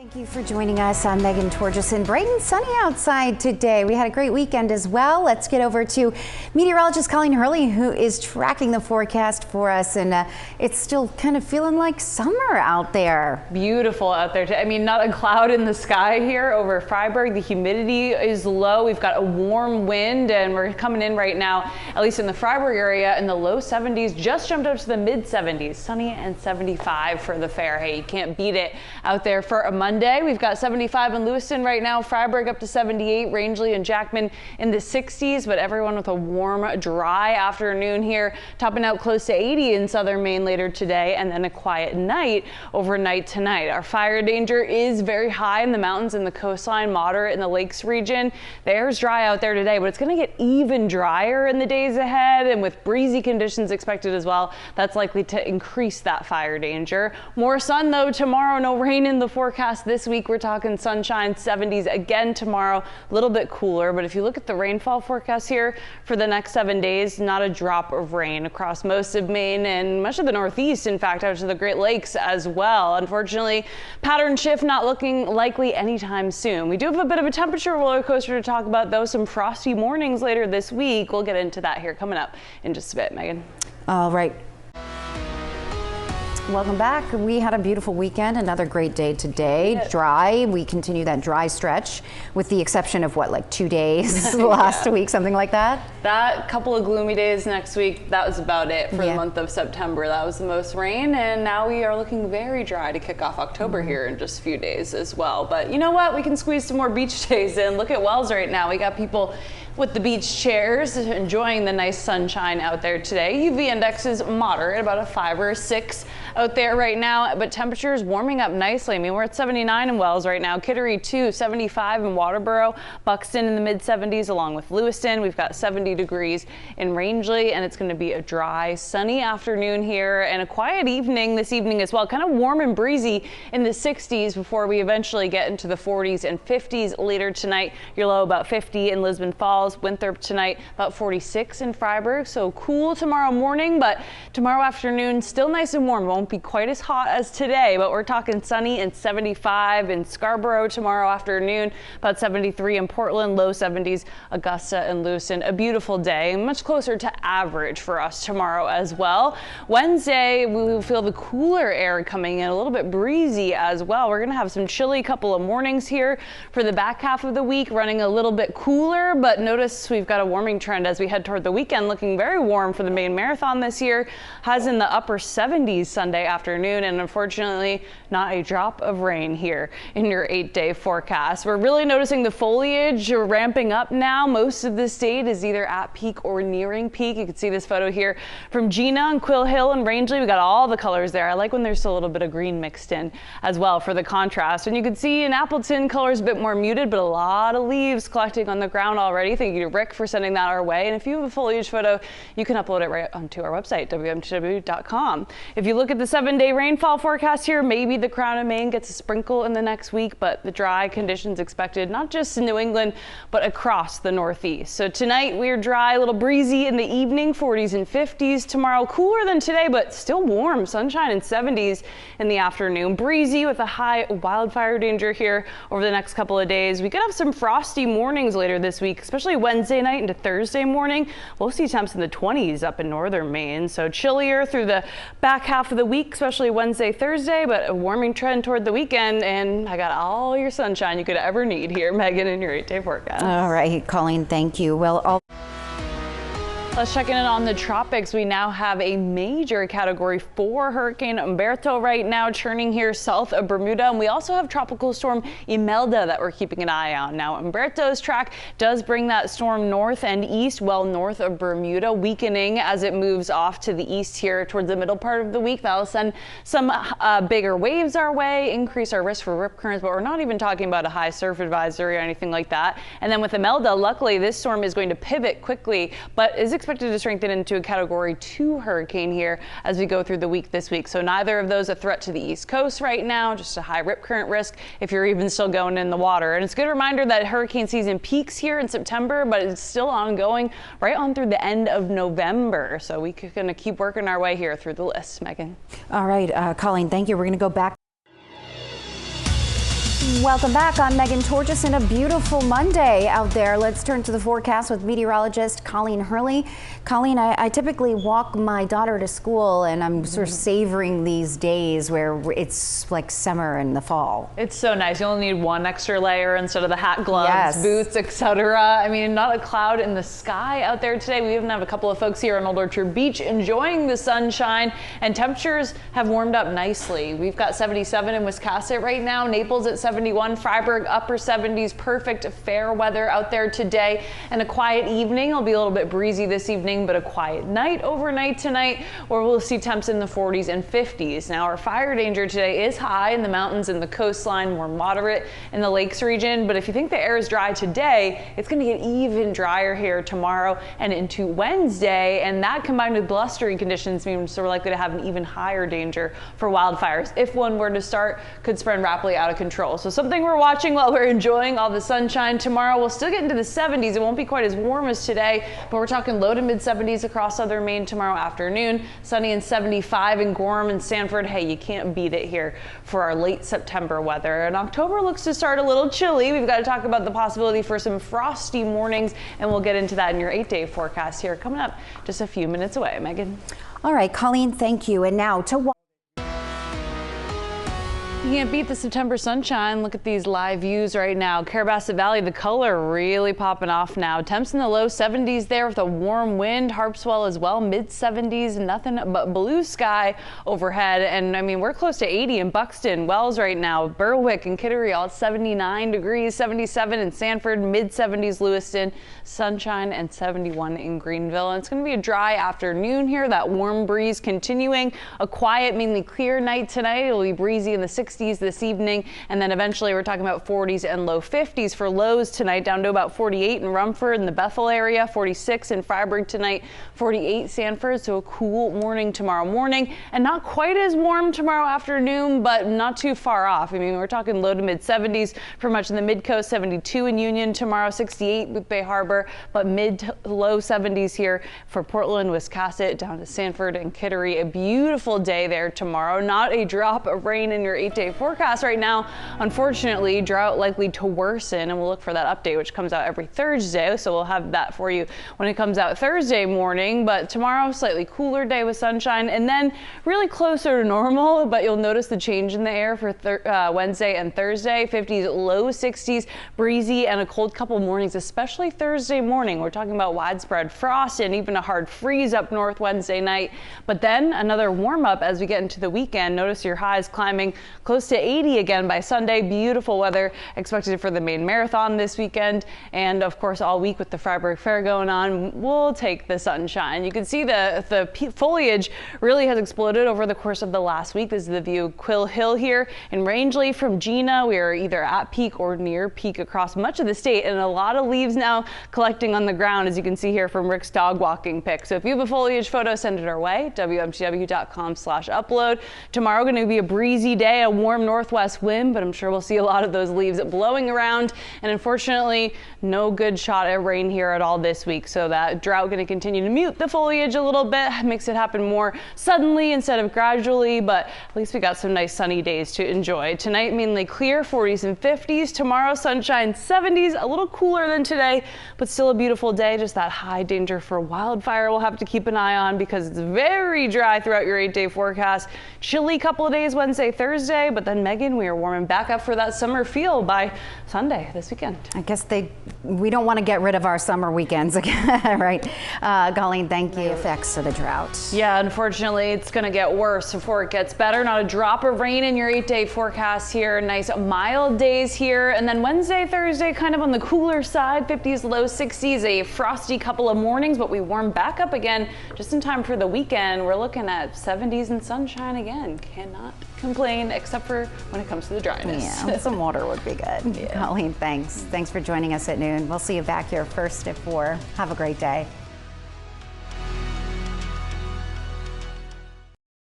Thank you for joining us. I'm Megan Torgeson. Bright and sunny outside today. We had a great weekend as well. Let's get over to meteorologist Colleen Hurley, who is tracking the forecast for us. And it's still kind of feeling like summer out there. Beautiful out there. I mean, not a cloud in the sky here over Freiburg. The humidity is low. We've got a warm wind and we're coming in right now, at least in the Freiburg area, in the low 70s, just jumped up to the mid 70s. Sunny and 75 for the fair. Hey, you can't beat it out there for a Monday. We've got 75 in Lewiston right now, Freiburg up to 78, Rangeley and Jackman in the 60s, but everyone with a warm, dry afternoon here, topping out close to 80 in southern Maine later today, and then a quiet night overnight tonight. Our fire danger is very high in the mountains and the coastline, moderate in the lakes region. The air's dry out there today, but it's going to get even drier in the days ahead, and with breezy conditions expected as well, that's likely to increase that fire danger. More sun though tomorrow, no rain in the forecast. This week we're talking sunshine, 70s again tomorrow, a little bit cooler, but if you look at the rainfall forecast here for the next 7 days, not a drop of rain across most of Maine and much of the Northeast, in fact, out to the Great Lakes as well. Unfortunately, pattern shift not looking likely anytime soon. We do have a bit of a temperature roller coaster to talk about though, some frosty mornings later this week. We'll get into that here coming up in just a bit, Megan. All right. Welcome back. We had a beautiful weekend, another great day today. Yes. Dry. We continue that dry stretch with the exception of what, like 2 days last week, something like that? That couple of gloomy days next week, that was about it for the month of September. That was the most rain, and now we are looking very dry to kick off October here in just a few days as well. But you know what? We can squeeze some more beach days in. Look at Wells right now. We got people with the beach chairs enjoying the nice sunshine out there today. UV index is moderate, about a 5 or a 6 out there right now, but temperatures warming up nicely. I mean, we're at 79 in Wells right now, Kittery 2, 75 in Waterboro, Buxton in the mid 70s along with Lewiston. We've got 70 degrees in Rangeley, and it's going to be a dry, sunny afternoon here and a quiet evening this evening as well. Kind of warm and breezy in the 60s before we eventually get into the 40s and 50s later tonight. Your low about 50 in Lisbon Falls. Winthrop tonight about 46 in Freiburg, so cool tomorrow morning, but tomorrow afternoon still nice and warm. Won't be quite as hot as today, but we're talking sunny and 75 in Scarborough tomorrow afternoon, about 73 in Portland, low 70s Augusta and Lewiston. A beautiful day, much closer to average for us tomorrow as well. Wednesday we will feel the cooler air coming in, a little bit breezy as well. We're gonna have some chilly couple of mornings here for the back half of the week, running a little bit cooler, but notice we've got a warming trend as we head toward the weekend, looking very warm for the Maine Marathon this year. Highs in the upper 70s Sunday afternoon, and unfortunately not a drop of rain here in your 8-day forecast. We're really noticing the foliage ramping up now. Most of the state is either at peak or nearing peak. You can see this photo here from Gina and Quill Hill and Rangeley. We got all the colors there. I like when there's still a little bit of green mixed in as well for the contrast. And you can see in Appleton colors a bit more muted, but a lot of leaves collecting on the ground already. Thank you to Rick for sending that our way. And if you have a foliage photo, you can upload it right onto our website, WMTW.com. If you look at the 7-day rainfall forecast here, maybe the Crown of Maine gets a sprinkle in the next week, but the dry conditions expected, not just in New England, but across the Northeast. So tonight we're dry, a little breezy in the evening, 40s and 50s. Tomorrow cooler than today, but still warm, sunshine and 70s in the afternoon. Breezy with a high wildfire danger here over the next couple of days. We could have some frosty mornings later this week, especially Wednesday night into Thursday morning. We'll see temps in the 20s up in northern Maine, so chillier through the back half of the week, especially Wednesday, Thursday, but a warming trend toward the weekend, and I got all your sunshine you could ever need here, Megan, in your 8-day forecast. All right, Colleen, thank you. Well, let's check in on the tropics. We now have a major Category 4 Hurricane Umberto right now churning here south of Bermuda. And we also have Tropical Storm Imelda that we're keeping an eye on. Now, Umberto's track does bring that storm north and east, well north of Bermuda, weakening as it moves off to the east here towards the middle part of the week. That'll send some bigger waves our way, increase our risk for rip currents, but we're not even talking about a high surf advisory or anything like that. And then with Imelda, luckily, this storm is going to pivot quickly, but is expected to strengthen into a Category 2 hurricane here as we go through the week this week. So neither of those a threat to the East Coast right now, just a high rip current risk if you're even still going in the water. And it's a good reminder that hurricane season peaks here in September, but it's still ongoing right on through the end of November. So we're going to keep working our way here through the list, Megan. All right, Colleen, thank you. We're going to go back. Welcome back. I'm Megan Torges and a beautiful Monday out there. Let's turn to the forecast with meteorologist Colleen Hurley. Colleen, I typically walk my daughter to school and I'm sort of savoring these days where it's like summer in the fall. It's so nice. You only need one extra layer instead of the hat, gloves, boots, etc. I mean, not a cloud in the sky out there today. We even have a couple of folks here on Old Orchard Beach enjoying the sunshine, and temperatures have warmed up nicely. We've got 77 in Wiscasset right now, Naples at 71, Freiburg upper 70s, perfect fair weather out there today, and a quiet evening. It'll be a little bit breezy this evening, but a quiet night overnight tonight, where we'll see temps in the 40s and 50s. Now, our fire danger today is high in the mountains and the coastline, more moderate in the lakes region, but if you think the air is dry today, it's going to get even drier here tomorrow and into Wednesday, and that combined with blustery conditions means we're likely to have an even higher danger for wildfires. If one were to start, could spread rapidly out of control. So something we're watching while we're enjoying all the sunshine. Tomorrow we'll still get into the 70s. It won't be quite as warm as today, but we're talking low to mid 70s across southern Maine tomorrow afternoon. Sunny and 75 in Gorham and Sanford. Hey, you can't beat it here for our late September weather. And October looks to start a little chilly. We've got to talk about the possibility for some frosty mornings, and we'll get into that in your 8-day forecast here coming up just a few minutes away. Megan. All right, Colleen, thank you. And now to You can't beat the September sunshine. Look at these live views right now. Carabasset Valley, the color really popping off now. Temps in the low 70s there with a warm wind. Harpswell as well, mid 70s, nothing but blue sky overhead. And I mean, we're close to 80 in Buxton, Wells right now. Berwick and Kittery all at 79 degrees, 77 in Sanford, mid 70s Lewiston, sunshine, and 71 in Greenville. And it's going to be a dry afternoon here. That warm breeze continuing. A quiet, mainly clear night tonight. It'll be breezy in the 60s this evening, and then eventually we're talking about 40s and low 50s for lows tonight, down to about 48 in Rumford and the Bethel area, 46 in Freiburg tonight, 48 Sanford. So a cool morning tomorrow morning, and not quite as warm tomorrow afternoon, but not too far off. I mean, we're talking low to mid 70s for much of the mid coast, 72 in Union tomorrow, 68 with Bay Harbor, but mid to low 70s here for Portland, Wiscasset, down to Sanford and Kittery. A beautiful day there tomorrow. Not a drop of rain in your 8-day forecast right now. Unfortunately, drought likely to worsen, and we'll look for that update, which comes out every Thursday. So we'll have that for you when it comes out Thursday morning. But tomorrow, slightly cooler day with sunshine, and then really closer to normal. But you'll notice the change in the air for Wednesday and Thursday. 50s, low 60s, breezy, and a cold couple mornings, especially Thursday morning. We're talking about widespread frost and even a hard freeze up north Wednesday night. But then another warm up as we get into the weekend. Notice your highs climbing close to 80 again by Sunday. Beautiful weather expected for the Maine Marathon this weekend, and of course all week with the Freiburg Fair going on, we'll take the sunshine. You can see the foliage really has exploded over the course of the last week. This is the view of Quill Hill here in Rangeley from Gina. We are either at peak or near peak across much of the state, and a lot of leaves now collecting on the ground, as you can see here from Rick's dog walking pic. So if you have a foliage photo, send it our way, WMTW.com/upload. Tomorrow going to be a breezy day, a warm northwest wind, but I'm sure we'll see a lot of those leaves blowing around, and unfortunately no good shot at rain here at all this week. So that drought going to continue to mute the foliage a little bit, makes it happen more suddenly instead of gradually, but at least we got some nice sunny days to enjoy. Tonight mainly clear, 40s and 50s. Tomorrow sunshine, 70s, a little cooler than today, but still a beautiful day. Just that high danger for wildfire we'll have to keep an eye on because it's very dry throughout your 8-day forecast. Chilly couple of days Wednesday, Thursday, but then Megan, we are warming back up for that summer feel by Sunday this weekend. I guess we don't want to get rid of our summer weekends again, right? Colleen, thank you. Effects of the drought. Yeah, unfortunately, it's going to get worse before it gets better. Not a drop of rain in your 8-day forecast here. Nice mild days here. And then Wednesday, Thursday, kind of on the cooler side, 50s, low 60s, a frosty couple of mornings, but we warm back up again just in time for the weekend. We're looking at 70s and sunshine again. Cannot complain, except for when it comes to the dryness. Yeah, some water would be good. Yeah. Colleen, thanks. Thanks for joining us at noon. We'll see you back here first at 4. Have a great day.